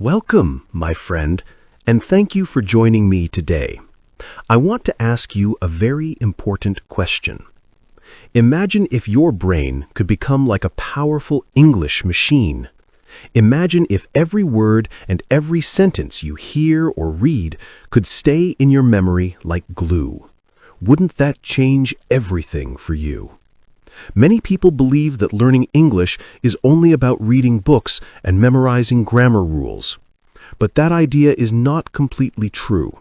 Welcome, my friend, and thank you for joining me today. I want to ask you a very important question. Imagine if your brain could become like a powerful English machine. Imagine if every word and every sentence you hear or read could stay in your memory like glue. Wouldn't that change everything for you? Many people believe that learning English is only about reading books and memorizing grammar rules. But that idea is not completely true.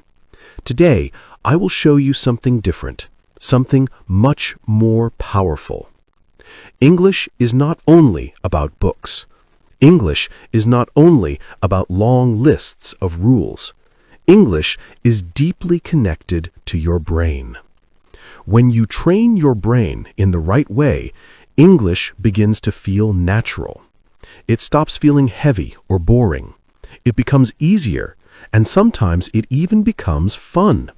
Today, I will show you something different, something much more powerful. English is not only about books. English is not only about long lists of rules. English is deeply connected to your brain. When you train your brain in the right way, English begins to feel natural. It stops feeling heavy or boring. It becomes easier, and sometimes it even becomes fun.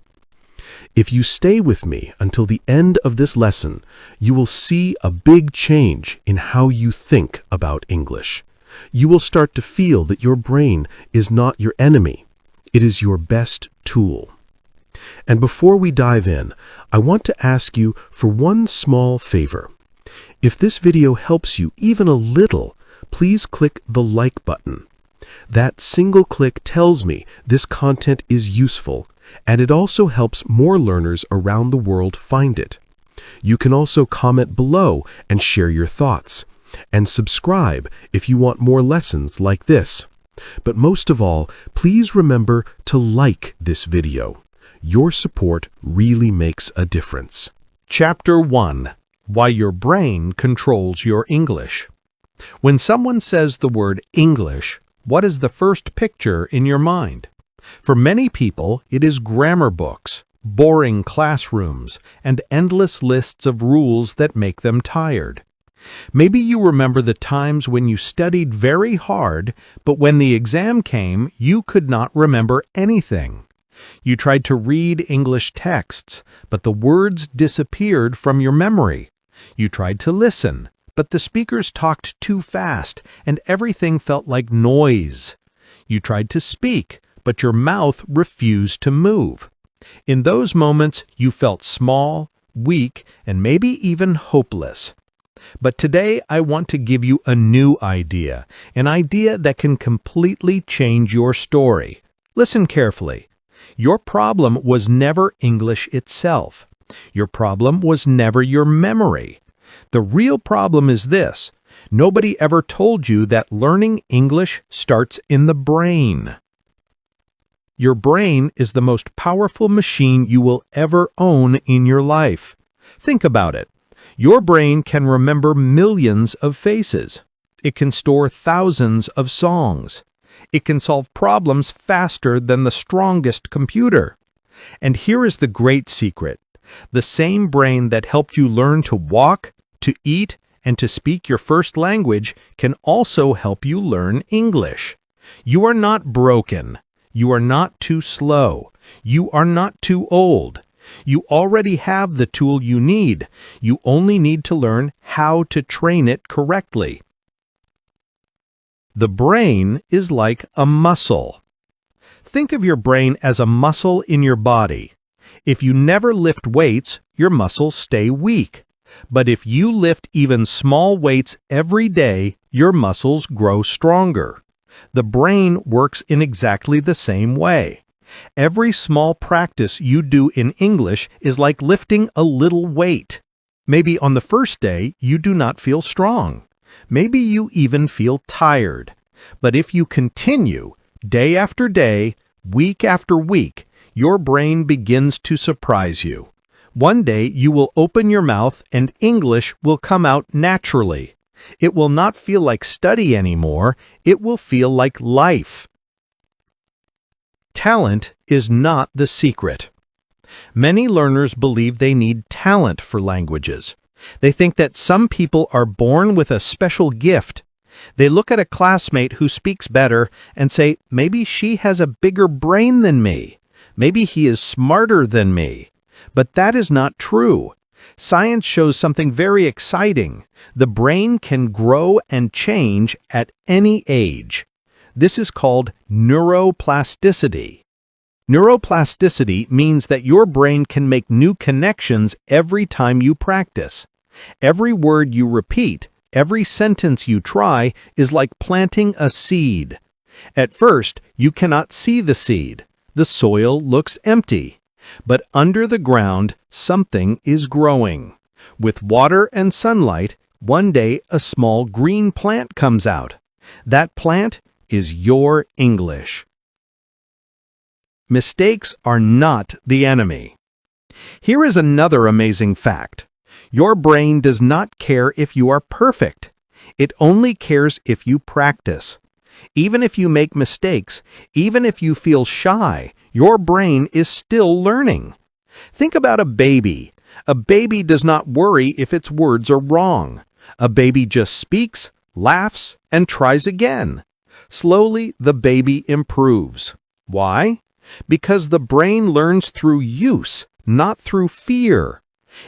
If you stay with me until the end of this lesson, you will see a big change in how you think about English. You will start to feel that your brain is not your enemy. It is your best tool. And before we dive in, I want to ask you for one small favor. If this video helps you even a little, please click the like button. That single click tells me this content is useful, and it also helps more learners around the world find it. You can also comment below and share your thoughts. And subscribe if you want more lessons like this. But most of all, please remember to like this video. Your support really makes a difference. Chapter 1. Why Your Brain Controls Your English. When someone says the word English, what is the first picture in your mind? For many people, it is grammar books, boring classrooms, and endless lists of rules that make them tired. Maybe you remember the times when you studied very hard, but when the exam came, you could not remember anything. You tried to read English texts, but the words disappeared from your memory. You tried to listen, but the speakers talked too fast, and everything felt like noise. You tried to speak, but your mouth refused to move. In those moments, you felt small, weak, and maybe even hopeless. But today I want to give you a new idea, an idea that can completely change your story. Listen carefully. Your problem was never English itself. Your problem was never your memory. The real problem is this: nobody ever told you that learning English starts in the brain. Your brain is the most powerful machine you will ever own in your life. Think about it. Your brain can remember millions of faces. It can store thousands of songs. It can solve problems faster than the strongest computer. And here is the great secret. The same brain that helped you learn to walk, to eat, and to speak your first language can also help you learn English. You are not broken. You are not too slow. You are not too old. You already have the tool you need. You only need to learn how to train it correctly. The brain is like a muscle. Think of your brain as a muscle in your body. If you never lift weights, your muscles stay weak. But if you lift even small weights every day, your muscles grow stronger. The brain works in exactly the same way. Every small practice you do in English is like lifting a little weight. Maybe on the first day you do not feel strong. Maybe you even feel tired. But if you continue, day after day, week after week, your brain begins to surprise you. One day you will open your mouth and English will come out naturally. It will not feel like study anymore. It will feel like life. Talent is not the secret. Many learners believe they need talent for languages. They think that some people are born with a special gift. They look at a classmate who speaks better and say, maybe she has a bigger brain than me. Maybe he is smarter than me. But that is not true. Science shows something very exciting. The brain can grow and change at any age. This is called neuroplasticity. Neuroplasticity means that your brain can make new connections every time you practice. Every word you repeat, every sentence you try is like planting a seed. At first, you cannot see the seed. The soil looks empty. But under the ground, something is growing. With water and sunlight, one day a small green plant comes out. That plant is your English. Mistakes are not the enemy. Here is another amazing fact. Your brain does not care if you are perfect. It only cares if you practice. Even if you make mistakes, even if you feel shy, your brain is still learning. Think about a baby. A baby does not worry if its words are wrong. A baby just speaks, laughs, and tries again. Slowly, the baby improves. Why? Because the brain learns through use, not through fear.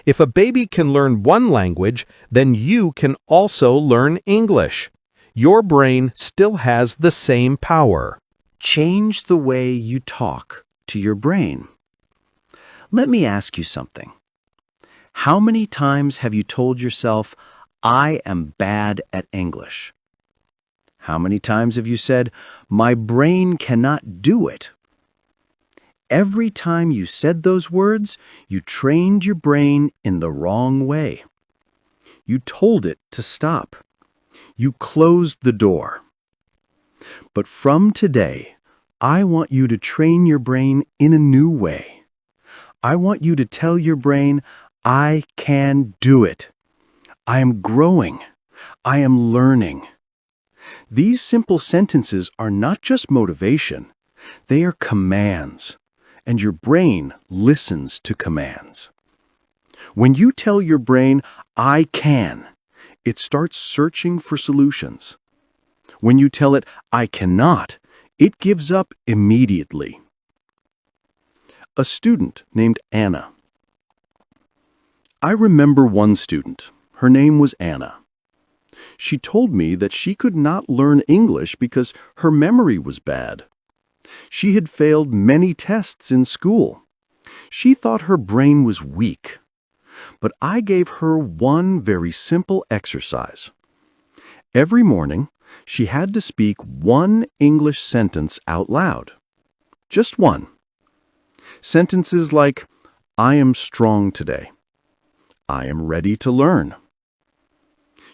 If a baby can learn one language, then you can also learn English. Your brain still has the same power. Change the way you talk to your brain. Let me ask you something. How many times have you told yourself, "I am bad at English"? How many times have you said, "My brain cannot do it"? Every time you said those words, you trained your brain in the wrong way. You told it to stop. You closed the door. But from today, I want you to train your brain in a new way. I want you to tell your brain, "I can do it. I am growing. I am learning." These simple sentences are not just motivation. They are commands. And your brain listens to commands. When you tell your brain, "I can," it starts searching for solutions. When you tell it, "I cannot," it gives up immediately. A student named Anna. I remember one student. Her name was Anna. She told me that she could not learn English because her memory was bad. She had failed many tests in school. She thought her brain was weak. But I gave her one very simple exercise. Every morning, she had to speak one English sentence out loud. Just one. Sentences like, "I am strong today." "I am ready to learn."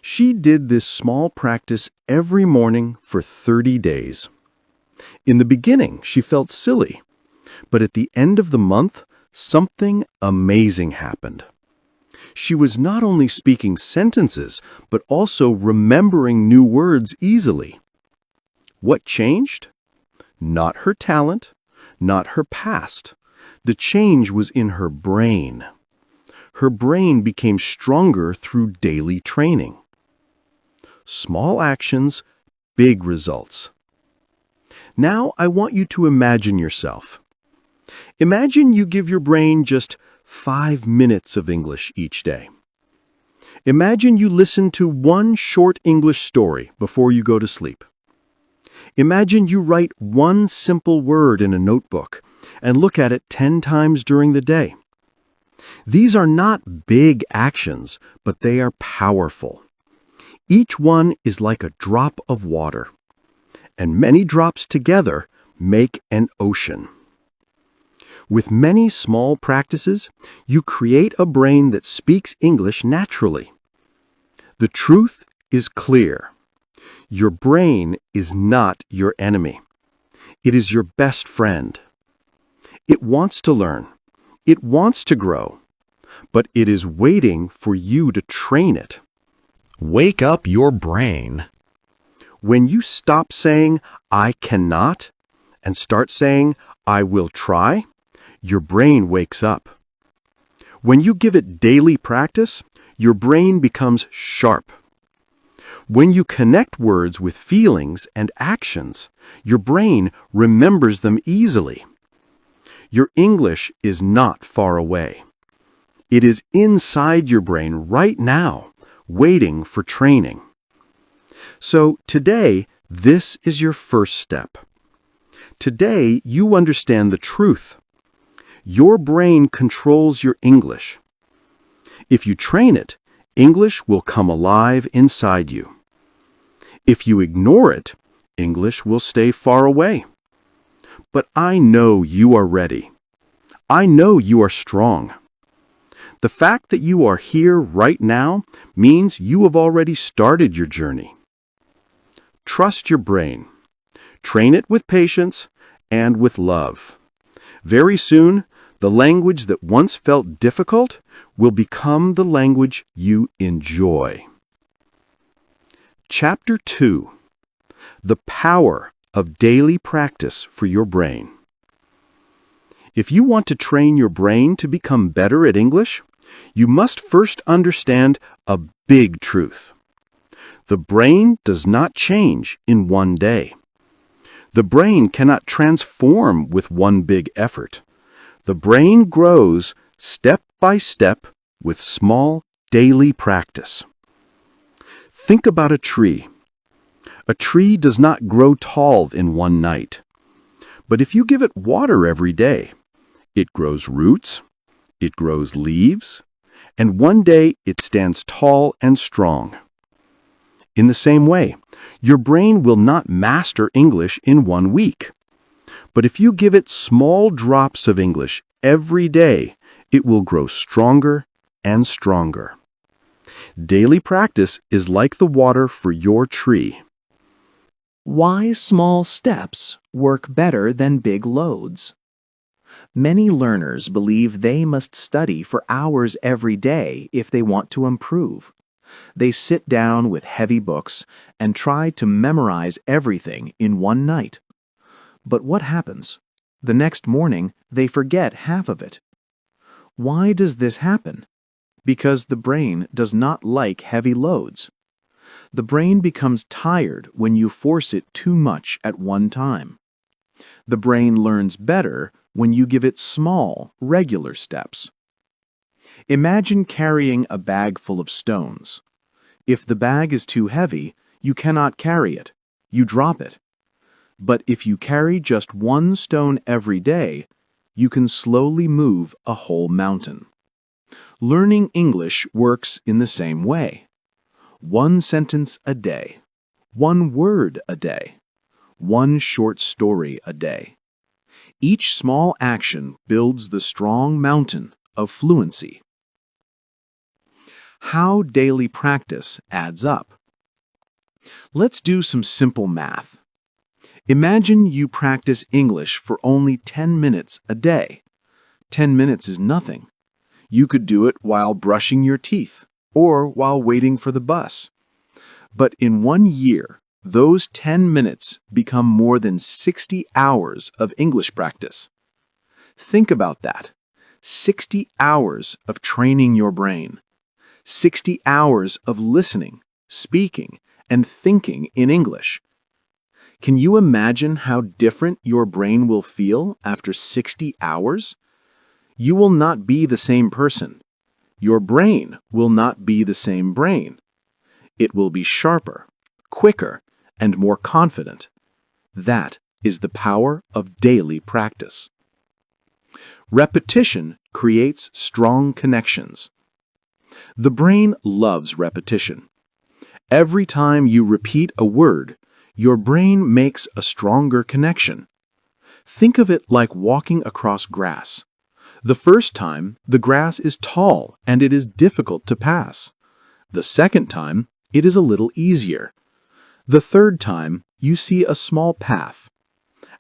She did this small practice every morning for 30 days. In the beginning, she felt silly, but at the end of the month, something amazing happened. She was not only speaking sentences, but also remembering new words easily. What changed? Not her talent, not her past. The change was in her brain. Her brain became stronger through daily training. Small actions, big results. Now I want you to imagine yourself. Imagine you give your brain just 5 minutes of English each day. Imagine you listen to one short English story before you go to sleep. Imagine you write one simple word in a notebook and look at it 10 times during the day. These are not big actions, but they are powerful. Each one is like a drop of water, and many drops together make an ocean. With many small practices, you create a brain that speaks English naturally. The truth is clear. Your brain is not your enemy. It is your best friend. It wants to learn. It wants to grow. But it is waiting for you to train it. Wake up your brain. When you stop saying, "I cannot," and start saying, "I will try," your brain wakes up. When you give it daily practice, your brain becomes sharp. When you connect words with feelings and actions, your brain remembers them easily. Your English is not far away. It is inside your brain right now, waiting for training. So today, This is your first step. Today, you understand the truth. Your brain controls your English. If you train it, English will come alive inside you. If you ignore it, English will stay far away. But I know you are ready. I know you are strong. The fact that you are here right now means you have already started your journey. Trust your brain. Train it with patience and with love. Very soon, the language that once felt difficult will become the language you enjoy. Chapter 2. The Power of Daily Practice for Your Brain. If you want to train your brain to become better at English, you must first understand a big truth. The brain does not change in one day. The brain cannot transform with one big effort. The brain grows step by step with small daily practice. Think about a tree. A tree does not grow tall in one night. But if you give it water every day, it grows roots, it grows leaves, and one day it stands tall and strong. In the same way, your brain will not master English in 1 week. But if you give it small drops of English every day, it will grow stronger and stronger. Daily practice is like the water for your tree. Why small steps work better than big loads. Many learners believe they must study for hours every day if they want to improve. They sit down with heavy books and try to memorize everything in one night. But what happens? The next morning, they forget half of it. Why does this happen? Because the brain does not like heavy loads. The brain becomes tired when you force it too much at one time. The brain learns better when you give it small, regular steps. Imagine carrying a bag full of stones. If the bag is too heavy, you cannot carry it. You drop it. But if you carry just one stone every day, you can slowly move a whole mountain. Learning English works in the same way. 1 sentence a day, 1 word a day, 1 short story a day. Each small action builds the strong mountain of fluency. How daily practice adds up. Let's do some simple math. Imagine you practice English for only 10 minutes a day. 10 minutes is nothing. You could do it while brushing your teeth or while waiting for the bus. But in 1 year, those 10 minutes become more than 60 hours of English practice. Think about that. 60 hours of training your brain. 60 hours of listening, speaking, and thinking in English. Can you imagine how different your brain will feel after 60 hours? You will not be the same person. Your brain will not be the same brain. It will be sharper, quicker, and more confident. That is the power of daily practice. Repetition creates strong connections. The brain loves repetition. Every time you repeat a word, your brain makes a stronger connection. Think of it like walking across grass. The first time, the grass is tall and it is difficult to pass. The second time, it is a little easier. The third time, you see a small path.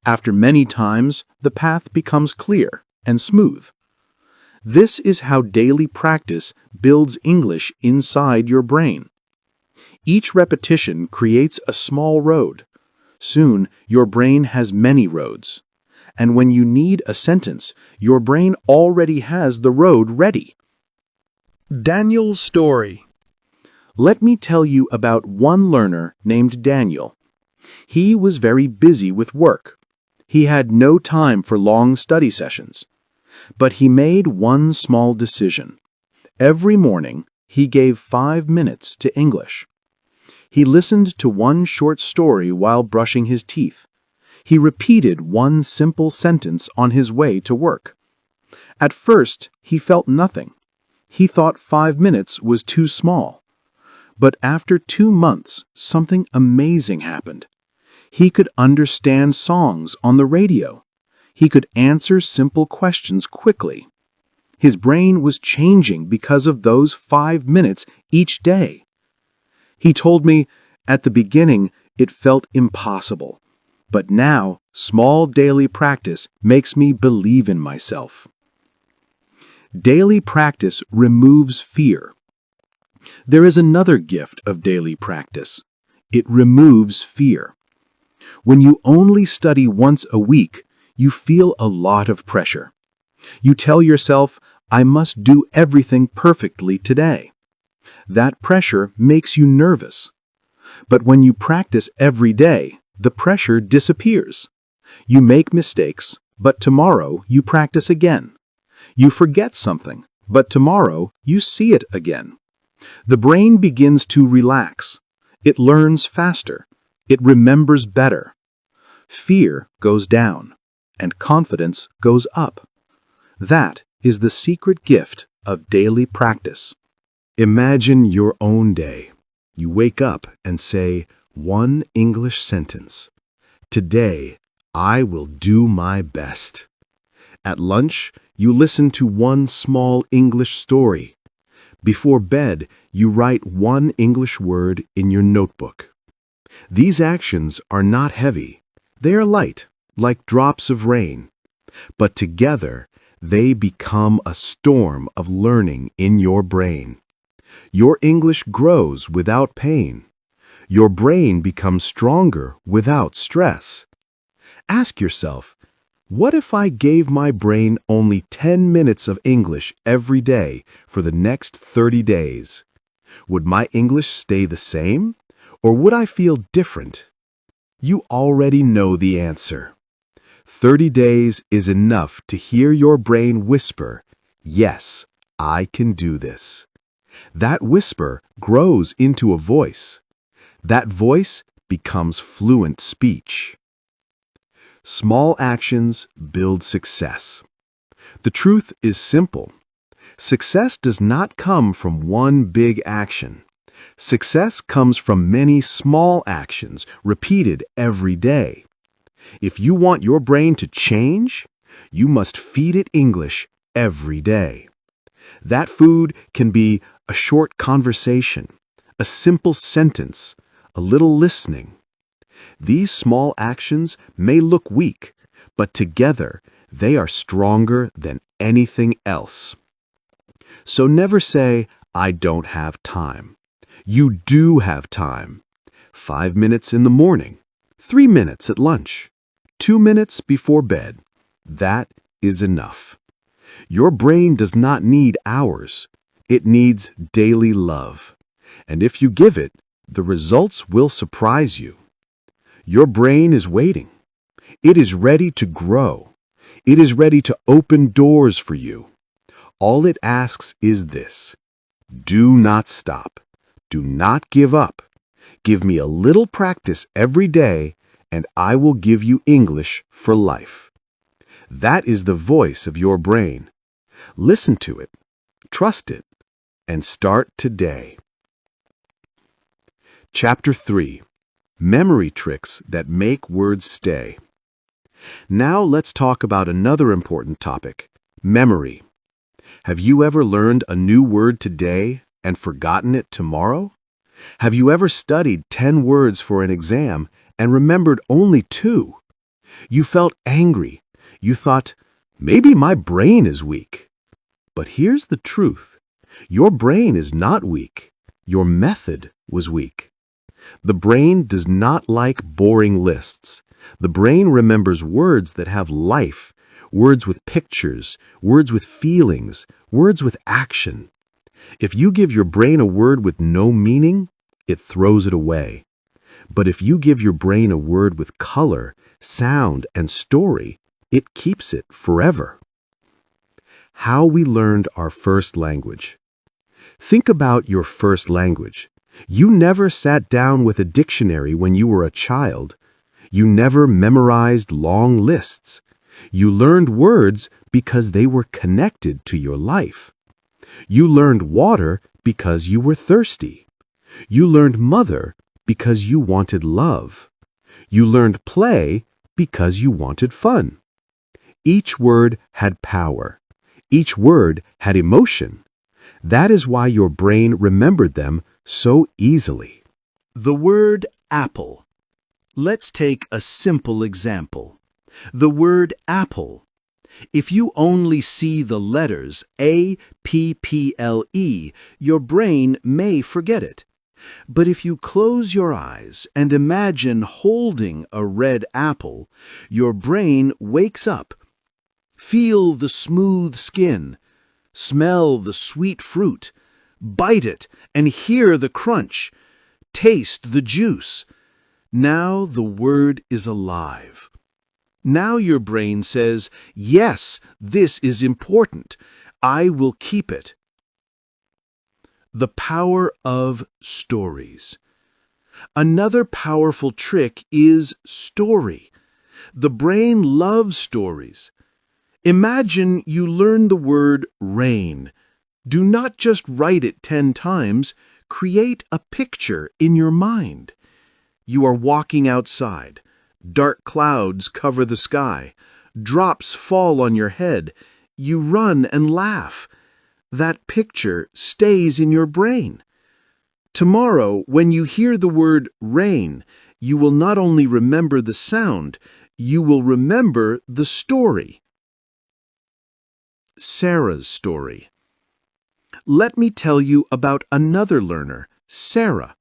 After many times, the path becomes clear and smooth. This is how daily practice builds English inside your brain. Each repetition creates a small road. Soon, your brain has many roads. And when you need a sentence, your brain already has the road ready. Daniel's story. Let me tell you about one learner named Daniel. He was very busy with work. He had no time for long study sessions. But he made one small decision. Every morning, he gave 5 minutes to English. He listened to one short story while brushing his teeth. He repeated one simple sentence on his way to work. At first, he felt nothing. He thought 5 minutes was too small. But after 2 months, something amazing happened. He could understand songs on the radio. He could answer simple questions quickly. His brain was changing because of those 5 minutes each day. He told me, at the beginning, it felt impossible. But now, small daily practice makes me believe in myself. Daily practice removes fear. There is another gift of daily practice. It removes fear. When you only study once a week, you feel a lot of pressure. You tell yourself, I must do everything perfectly today. That pressure makes you nervous. But when you practice every day, the pressure disappears. You make mistakes, but tomorrow you practice again. You forget something, but tomorrow you see it again. The brain begins to relax. It learns faster. It remembers better. Fear goes down, and confidence goes up. That is the secret gift of daily practice. Imagine your own day. You wake up and say one English sentence. Today, I will do my best. At lunch, you listen to one small English story. Before bed, you write one English word in your notebook. These actions are not heavy. They are light, like drops of rain. But together, they become a storm of learning in your brain. Your English grows without pain. Your brain becomes stronger without stress. Ask yourself, what if I gave my brain only 10 minutes of English every day for the next 30 days? Would my English stay the same, or would I feel different? You already know the answer. 30 days is enough to hear your brain whisper, yes, I can do this. That whisper grows into a voice. That voice becomes fluent speech. Small actions build success. The truth is simple. Success does not come from one big action. Success comes from many small actions repeated every day. If you want your brain to change, you must feed it English every day. That food can be a short conversation, a simple sentence, a little listening. These small actions may look weak, but together they are stronger than anything else. So never say, I don't have time. You do have time. 5 minutes in the morning, 3 minutes at lunch, 2 minutes before bed. That is enough. Your brain does not need hours. It needs daily love. And if you give it, the results will surprise you. Your brain is waiting. It is ready to grow. It is ready to open doors for you. All it asks is this: do not stop. Do not give up. Give me a little practice every day, and I will give you English for life. That is the voice of your brain. Listen to it, trust it, and start today. Chapter 3: Memory Tricks That Make Words Stay. Now let's talk about another important topic: memory. Have you ever learned a new word today and forgotten it tomorrow? Have you ever studied 10 words for an exam and remembered only 2? You felt angry. You thought, maybe my brain is weak. But here's the truth. Your brain is not weak. Your method was weak. The brain does not like boring lists. The brain remembers words that have life, words with pictures, words with feelings, words with action. If you give your brain a word with no meaning, it throws it away. But if you give your brain a word with color, sound, and story, it keeps it forever. How we learned our first language. Think about your first language. You never sat down with a dictionary when you were a child. You never memorized long lists. You learned words because they were connected to your life. You learned water because you were thirsty. You learned mother because you wanted love. You learned play because you wanted fun. Each word had power. Each word had emotion. That is why your brain remembered them so easily. The word apple. Let's take a simple example. The word apple. If you only see the letters A-P-P-L-E, your brain may forget it. But if you close your eyes and imagine holding a red apple, your brain wakes up. Feel the smooth skin. Smell the sweet fruit. Bite it and hear the crunch. Taste the juice. Now the word is alive. Now your brain says, yes, this is important. I will keep it. The power of stories. Another powerful trick is story. The brain loves stories. Imagine you learn the word rain. Do not just write it 10 times. Create a picture in your mind. You are walking outside. Dark clouds cover the sky. Drops fall on your head. You run and laugh. That picture stays in your brain. Tomorrow, when you hear the word rain, you will not only remember the sound, you will remember the story. Sarah's story. Let me tell you about another learner, Sarah.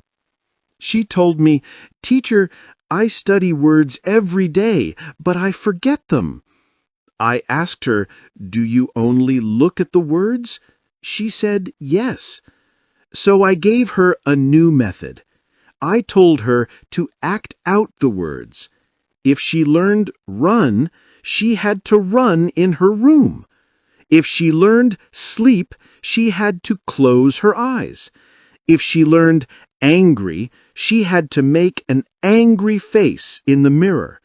She told me, "Teacher, I study words every day, but I forget them." I asked her, "Do you only look at the words?" She said, "Yes." So I gave her a new method. I told her to act out the words. If she learned run, she had to run in her room. If she learned sleep, she had to close her eyes. If she learned angry, she had to make an angry face in the mirror.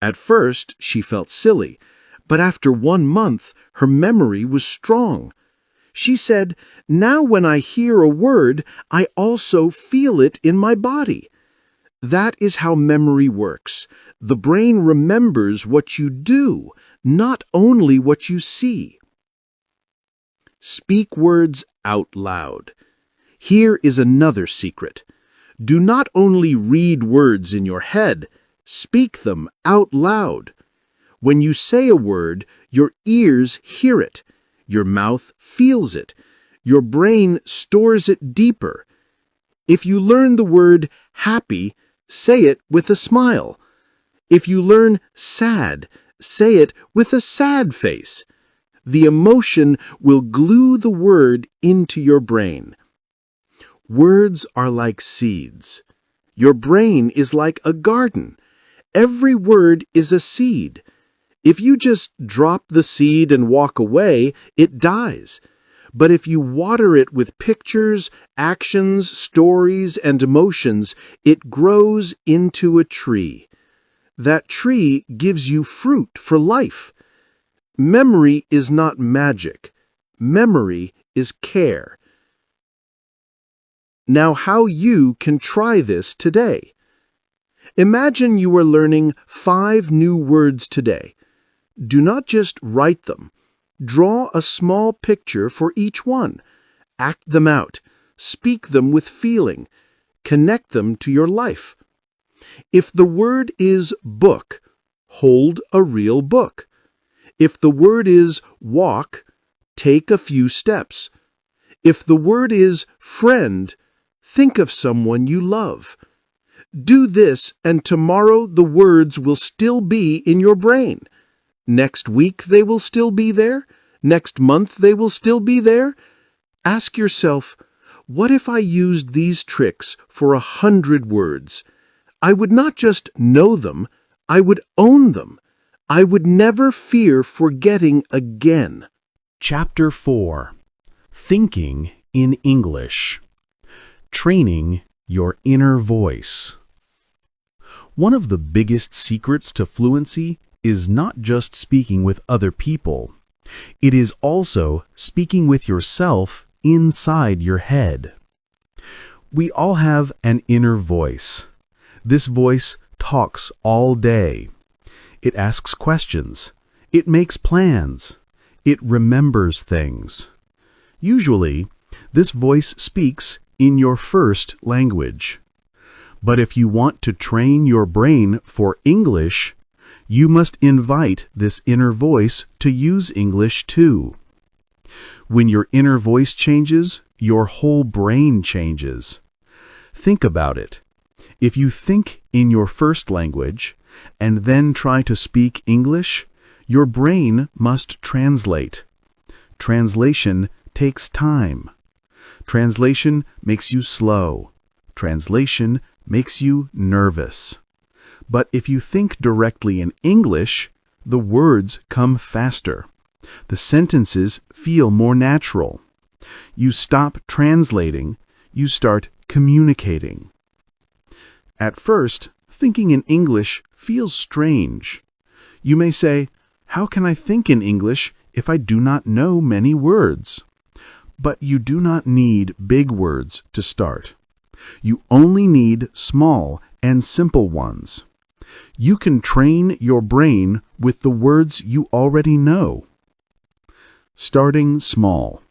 At first, she felt silly, but after 1 month, her memory was strong. She said, "Now when I hear a word, I also feel it in my body." That is how memory works. The brain remembers what you do, not only what you see. Speak words out loud. Here is another secret. Do not only read words in your head, speak them out loud. When you say a word, your ears hear it. Your mouth feels it. Your brain stores it deeper. If you learn the word happy, say it with a smile. If you learn sad, say it with a sad face. The emotion will glue the word into your brain. Words are like seeds. Your brain is like a garden. Every word is a seed. If you just drop the seed and walk away, it dies. But if you water it with pictures, actions, stories, and emotions, it grows into a tree. That tree gives you fruit for life. Memory is not magic. Memory is care. Now, how you can try this today. Imagine you are learning 5 new words today. Do not just write them. Draw a small picture for each one. Act them out. Speak them with feeling. Connect them to your life. If the word is book, hold a real book. If the word is walk, take a few steps. If the word is friend, think of someone you love. Do this, and tomorrow the words will still be in your brain. Next week they will still be there. Next month they will still be there. Ask yourself, what if I used these tricks for 100 words? I would not just know them, I would own them. I would never fear forgetting again. Chapter 4. Thinking in English. Training your inner voice. One of the biggest secrets to fluency is not just speaking with other people. It is also speaking with yourself inside your head. We all have an inner voice. This voice talks all day. It asks questions. It makes plans. It remembers things. Usually, this voice speaks in your first language. But if you want to train your brain for English, you must invite this inner voice to use English too. When your inner voice changes, your whole brain changes. Think about it. If you think in your first language and then try to speak English, your brain must translate. Translation takes time. Translation makes you slow. Translation makes you nervous. But if you think directly in English, the words come faster. The sentences feel more natural. You stop translating, you start communicating. At first, thinking in English feels strange. You may say, "How can I think in English if I do not know many words?" But you do not need big words to start. You only need small and simple ones. You can train your brain with the words you already know. Starting small.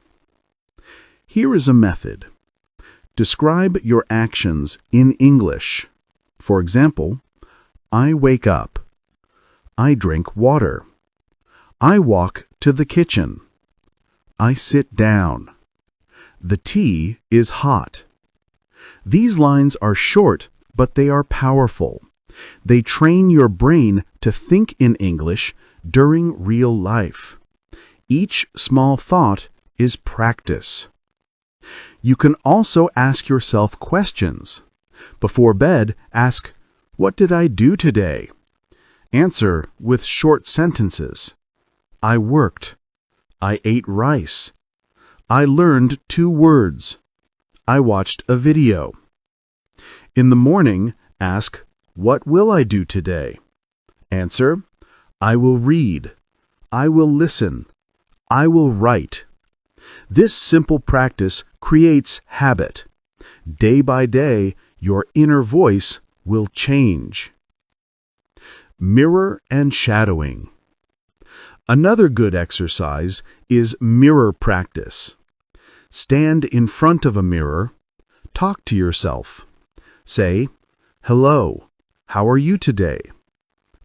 Here is a method. Describe your actions in English. For example, I wake up. I drink water. I walk to the kitchen. I sit down. The tea is hot. These lines are short, but they are powerful. They train your brain to think in English during real life. Each small thought is practice. You can also ask yourself questions. Before bed, ask, "What did I do today?" Answer with short sentences. I worked. I ate rice. I learned 2 words. I watched a video. In the morning, ask, "What will I do today?" Answer, "I will read. I will listen. I will write." This simple practice creates habit. Day by day, your inner voice will change. Mirror and shadowing. Another good exercise is mirror practice. Stand in front of a mirror. Talk to yourself. Say, "Hello, how are you today?"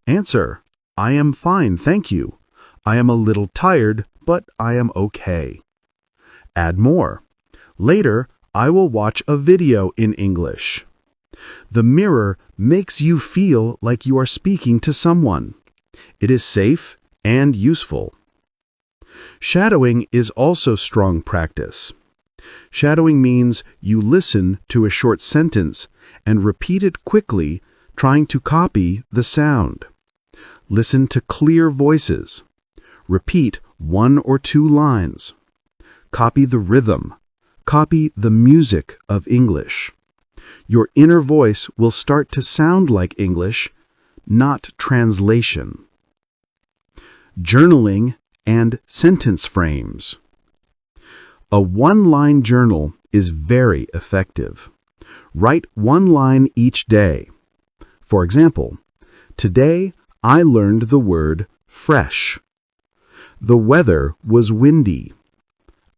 Answer, "I am fine, thank you. I am a little tired, but I am okay." Add more. Later, I will watch a video in English. The mirror makes you feel like you are speaking to someone. It is safe and useful. Shadowing is also strong practice. Shadowing means you listen to a short sentence and repeat it quickly, trying to copy the sound. Listen to clear voices. Repeat 1 or 2 lines. Copy the rhythm. Copy the music of English. Your inner voice will start to sound like English, not translation. Journaling and sentence frames. A 1-line journal is very effective. Write 1 line each day. For example, today I learned the word fresh. The weather was windy.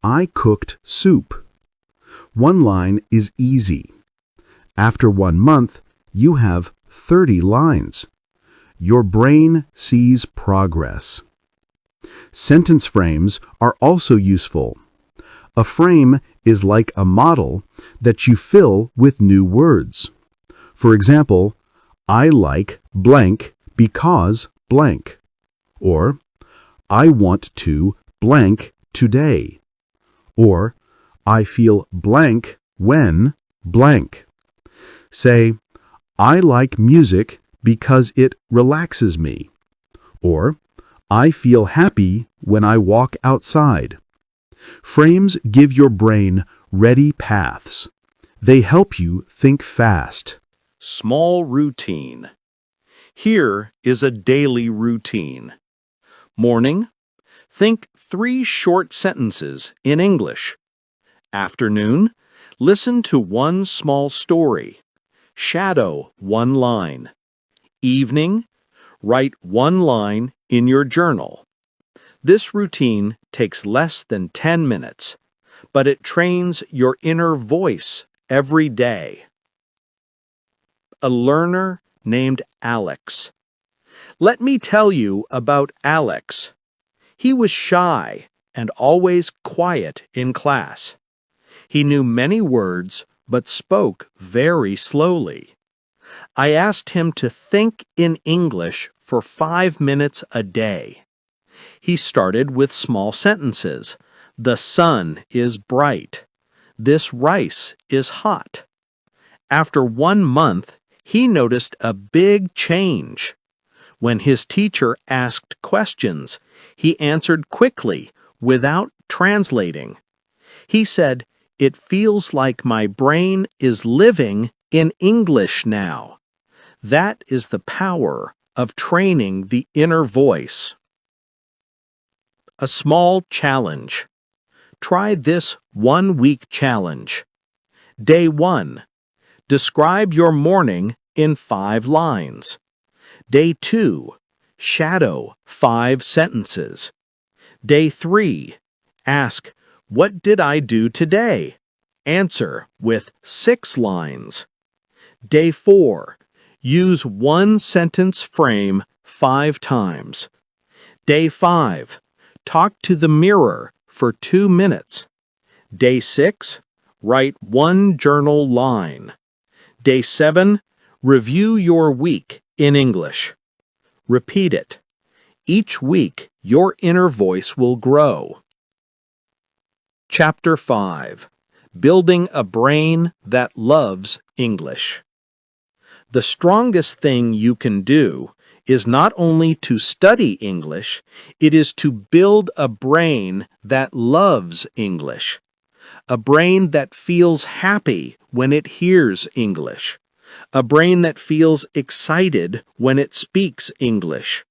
I cooked soup. 1 line is easy. After 1 month, you have 30 lines. Your brain sees progress. Sentence frames are also useful. A frame is like a model that you fill with new words. For example, I like blank because blank. Or, I want to blank today. Or, I feel blank when blank. Say, I like music because it relaxes me. Or, I feel happy when I walk outside. Frames give your brain ready paths. They help you think fast. Small routine. Here is a daily routine. Morning. Think 3 short sentences in English. Afternoon. Listen to 1 small story. Shadow 1 line. Evening. Write 1 line in your journal. This routine takes less than 10 minutes, but it trains your inner voice every day. A learner named Alex. Let me tell you about Alex. He was shy and always quiet in class. He knew many words but spoke very slowly. I asked him to think in English for 5 minutes a day. He started with small sentences. The sun is bright. This rice is hot. After 1 month, he noticed a big change. When his teacher asked questions, he answered quickly without translating. He said, "It feels like my brain is living in English now." That is the power of training the inner voice. A small challenge. Try this 1-week challenge. Day 1. Describe your morning in 5 lines. Day 2. Shadow 5 sentences. Day 3. Ask, "What did I do today?" Answer with 6 lines. Day 4. Use 1-sentence frame 5 times. Day 5. Talk to the mirror for 2 minutes. Day 6. Write 1 journal line. Day 7. Review your week in English. Repeat it. Each week, your inner voice will grow. Chapter 5. Building a Brain That Loves English. The strongest thing you can do is not only to study English, it is to build a brain that loves English. A brain that feels happy when it hears English. A brain that feels excited when it speaks English.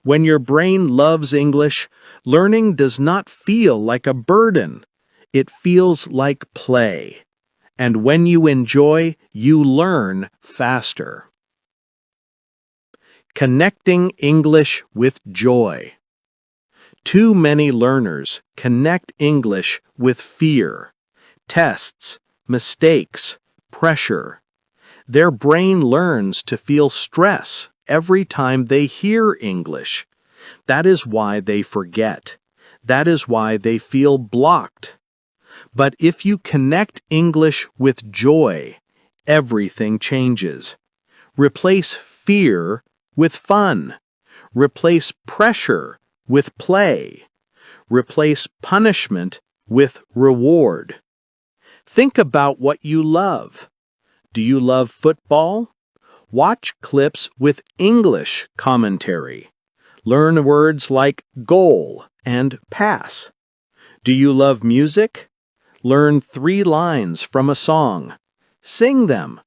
When your brain loves English, learning does not feel like a burden. It feels like play. And when you enjoy, you learn faster. Connecting English with joy. Too many learners connect English with fear, tests, mistakes, pressure. Their brain learns to feel stress every time they hear English. That is why they forget. That is why they feel blocked. But if you connect English with joy, everything changes. Replace fear with fun. Replace pressure with play. Replace punishment with reward. Think about what you love. Do you love football? Watch clips with English commentary. Learn words like goal and pass. Do you love music? Learn 3 lines from a song. Sing them.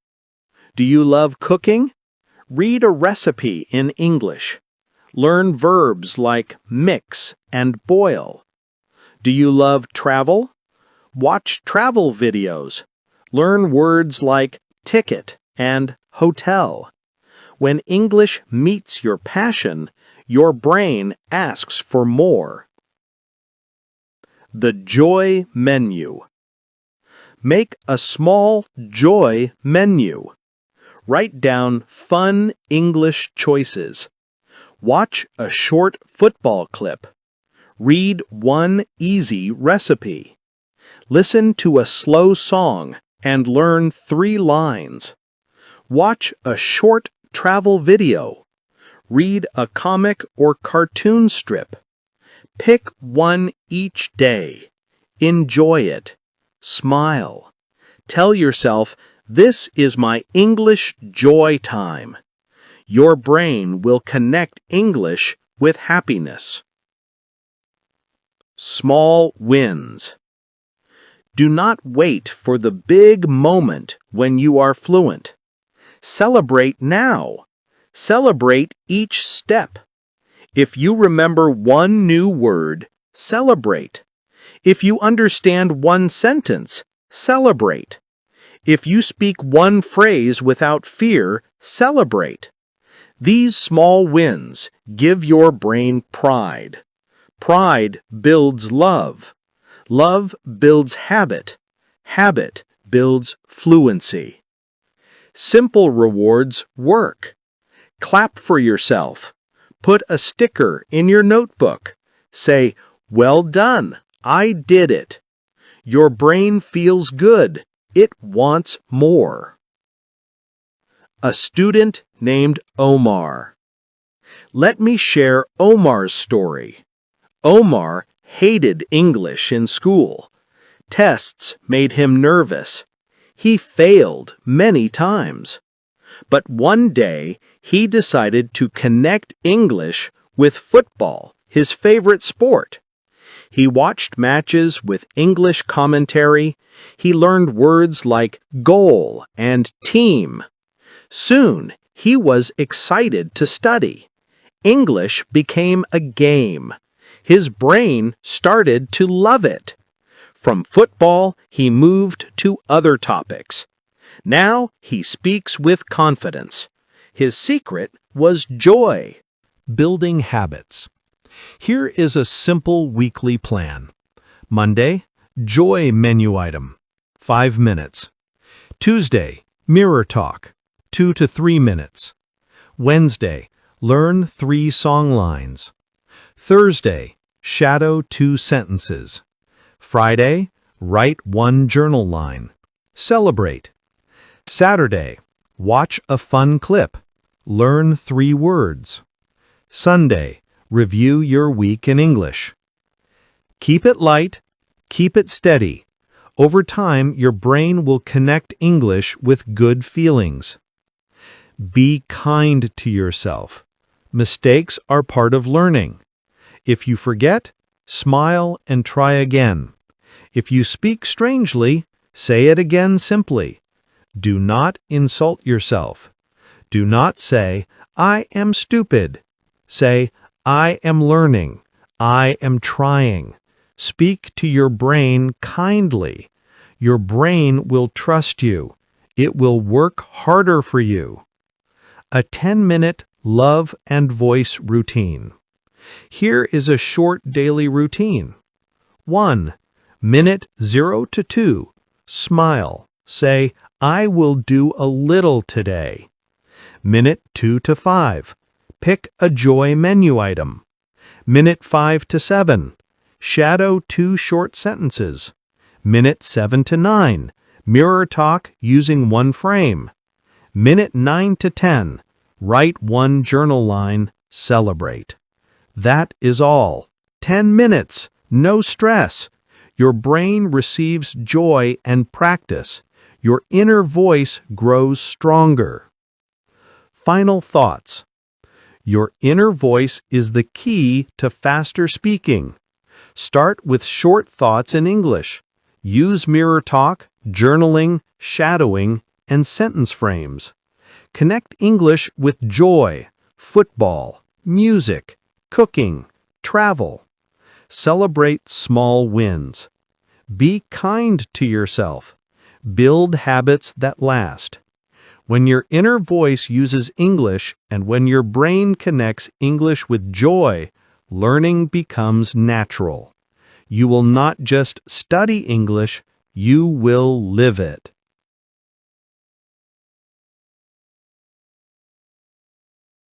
Do you love cooking? Read a recipe in English. Learn verbs like mix and boil. Do you love travel? Watch travel videos. Learn words like ticket and hotel. When English meets your passion, your brain asks for more. The Joy Menu. Make a small joy menu. Write down fun English choices. Watch a short football clip. Read 1 easy recipe. Listen to a slow song and learn 3 lines. Watch a short travel video. Read a comic or cartoon strip. Pick 1 each day. Enjoy it. Smile. Tell yourself, "This is my English joy time." Your brain will connect English with happiness. Small wins. Do not wait for the big moment when you are fluent. Celebrate now. Celebrate each step. If you remember one new word, celebrate. If you understand one sentence, celebrate. If you speak one phrase without fear, celebrate. These small wins give your brain pride. Pride builds love. Love builds habit. Habit builds fluency. Simple rewards work. Clap for yourself. Put a sticker in your notebook. Say, "Well done, I did it." Your brain feels good. It wants more. A student named Omar. Let me share Omar's story. Omar hated English in school. Tests made him nervous. He failed many times. But one day, he decided to connect English with football, his favorite sport. He watched matches with English commentary. He learned words like goal and team. Soon, he was excited to study. English became a game. His brain started to love it. From football, he moved to other topics. Now he speaks with confidence. His secret was joy. Building habits. Here is a simple weekly plan. Monday, joy menu item, 5 minutes. Tuesday, mirror talk, 2 to 3 minutes. Wednesday, learn 3 song lines. Thursday, shadow 2 sentences. Friday, write 1 journal line. Celebrate. Saturday, watch a fun clip. Learn 3 words. Sunday, review your week in English. Keep it light, keep it steady. Over time, your brain will connect English with good feelings. Be kind to yourself. Mistakes are part of learning. If you forget, smile and try again. If you speak strangely, say it again simply. Do not insult yourself. Do not say, "I am stupid." Say, "I am learning. I am trying." Speak to your brain kindly. Your brain will trust you. It will work harder for you. A 10-minute love and voice routine. Here is a short daily routine. 1. Minute 0 to 2. Smile. Say, "I will do a little today." Minute 2 to 5. Pick a joy menu item. Minute 5 to 7. Shadow 2 short sentences. Minute 7 to 9. Mirror talk using 1 frame. Minute 9 to 10. Write 1 journal line. Celebrate. That is all. 10 minutes. No stress. Your brain receives joy and practice. Your inner voice grows stronger. Final thoughts. Your inner voice is the key to faster speaking. Start with short thoughts in English. Use mirror talk, journaling, shadowing, and sentence frames. Connect English with joy, football, music, cooking, travel. Celebrate small wins. Be kind to yourself. Build habits that last. When your inner voice uses English and when your brain connects English with joy, learning becomes natural. You will not just study English, you will live it.